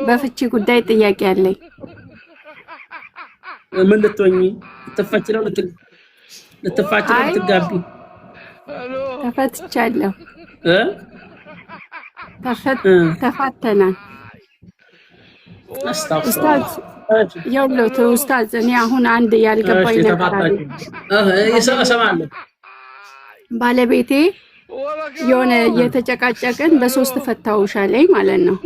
በፍቺ ጉዳይ ጥያቄ አለኝ። ምን ልትሆኚ ልትፈቺ ነው? ልትፋቺ ነው? ልትጋቢ? ተፈትቻለሁ። ተፋተናል። ኡስታዝ ያውሎት ኡስታዝ እኔ አሁን አንድ ያልገባኝ ነገር አለ። እሰማለሁ። ባለቤቴ የሆነ የተጨቃጨቅን በሶስት ፈታውሽ አለኝ ማለት ነው።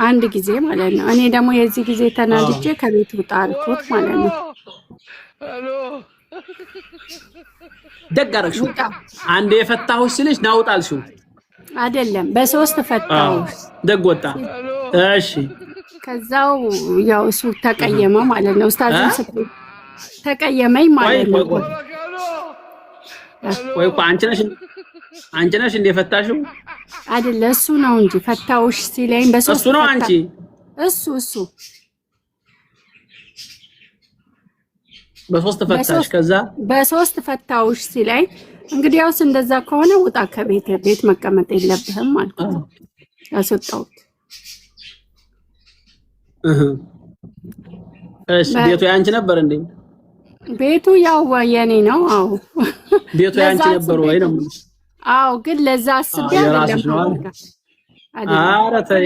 አንድ ጊዜ ማለት ነው። እኔ ደግሞ የዚህ ጊዜ ተናድጄ ከቤት ውጣ አልኩት ማለት ነው። ደግ አደረግሽው። አንዴ የፈታሁሽ ስልሽ ናውጣ አልሽው አይደለም፣ በሶስት ፈታውሽ። ደግ ወጣ። እሺ ከዛው ያው እሱ ተቀየመ ማለት ነው። ኡስታዝን ተቀየመኝ ማለት ነው። ወይ አንቺ ነሽ እንደ ፈታሽው? አይደለ እሱ ነው እንጂ ፈታውሽ ሲለኝ በሶስት እሱ ነው አንቺ እሱ በሶስት ፈታሽ። ከዛ በሶስት ፈታውሽ ሲለኝ እንግዲያውስ እንደዛ ከሆነ ውጣ ቤት መቀመጥ የለብህም አልኩት። አስወጣሁት። እሺ ቤቱ ያንቺ ነበር እንዴ? ቤቱ ያው የኔ ነው። አዎ ቤቱ ያንቺ ነበር ወይ ነው? አዎ ግን ለዛ አስቤ አይደለም። ኧረ ተይ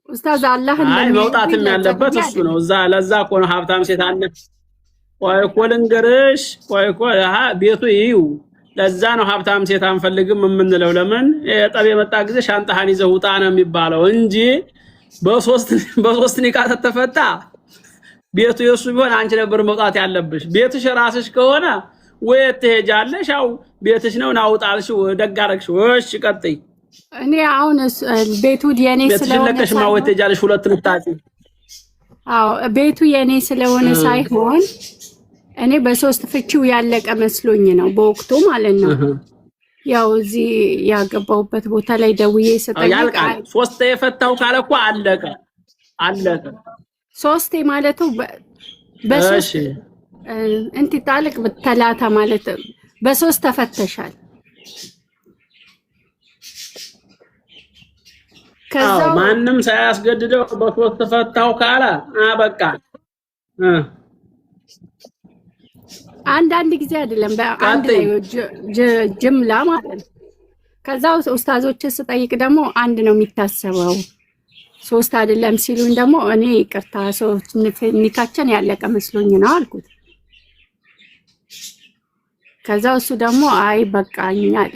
ኡስታዝ አላህ መውጣትም ያለበት እሱ ነው። ለዛ እኮ ነው ሀብታም ሴት አለ። ቆይ እኮ ልንገርሽ፣ ቆይ እኮ ቤቱ ይው ለዛ ነው ሀብታም ሴት አንፈልግም የምንለው። ለምን የጠብ የመጣ ጊዜ ሻንጣህን ይዘህ ውጣ ነው የሚባለው እንጂ በሶስት ኒቃት ተፈታ ቤቱ የሱ ቢሆን አንቺ ነበር መውጣት ያለብሽ። ቤትሽ ራስሽ ከሆነ ወይ ትሄጃለሽ፣ ያው ቤትሽ ነው ናውጣልሽው። ደግ አደረግሽው። እሺ ቀጥይ። እኔ አሁን ቤቱ የኔ ስለሆነ ለከሽ ማው ትሄጃለሽ ሁለት ልታጪ። አዎ ቤቱ የኔ ስለሆነ ሳይሆን እኔ በሶስት ፍቺው ያለቀ መስሎኝ ነው በወቅቱ ማለት ነው። ያው እዚህ ያገባውበት ቦታ ላይ ደውዬ ሰጠኝ። ሶስት የፈታው ካለ እኮ አለቀ። ሶስቴ ማለቱ በሶስት እንት ታልቅ በተላታ ማለት በሶስት ተፈተሻል። ከዛው ማንም ሳያስገድደው በሶስት ተፈታው ካለ በቃ አንድ ጊዜ አይደለም በአንድ ላይ ጅምላ ማለት ነው። ከዛው ኡስታዞች ስጠይቅ ደግሞ አንድ ነው የሚታሰበው ሶስት አይደለም ሲሉኝ ደግሞ እኔ ይቅርታ ሶስት ኒካችን ያለቀ መስሎኝ ነው አልኩት። ከዛው እሱ ደግሞ አይ በቃኝ አለ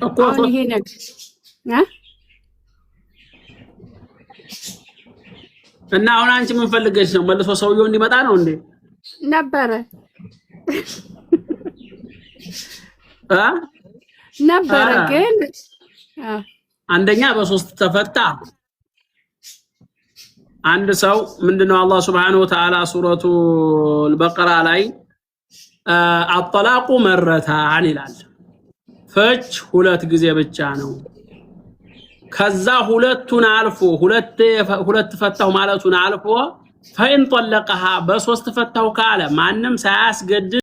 እኮ ይሄ ነገር እና አሁን አንቺ ምን ፈልገሽ ነው? መልሶ ሰውየው እንዲመጣ ነው እንዴ? ነበረ ግን አንደኛ በሶስት ተፈታ። አንድ ሰው ምንድነው አላህ Subhanahu Wa Ta'ala ሱረቱ አልበቀራ ላይ አጥላቁ መረታን ይላል። ፍች ሁለት ጊዜ ብቻ ነው። ከዛ ሁለቱን አልፎ ሁለት ፈታው ማለቱን አልፎ ፈኢን ጠለቀሃ በሶስት ፈታው ካለ ማንም ሳያስገድድ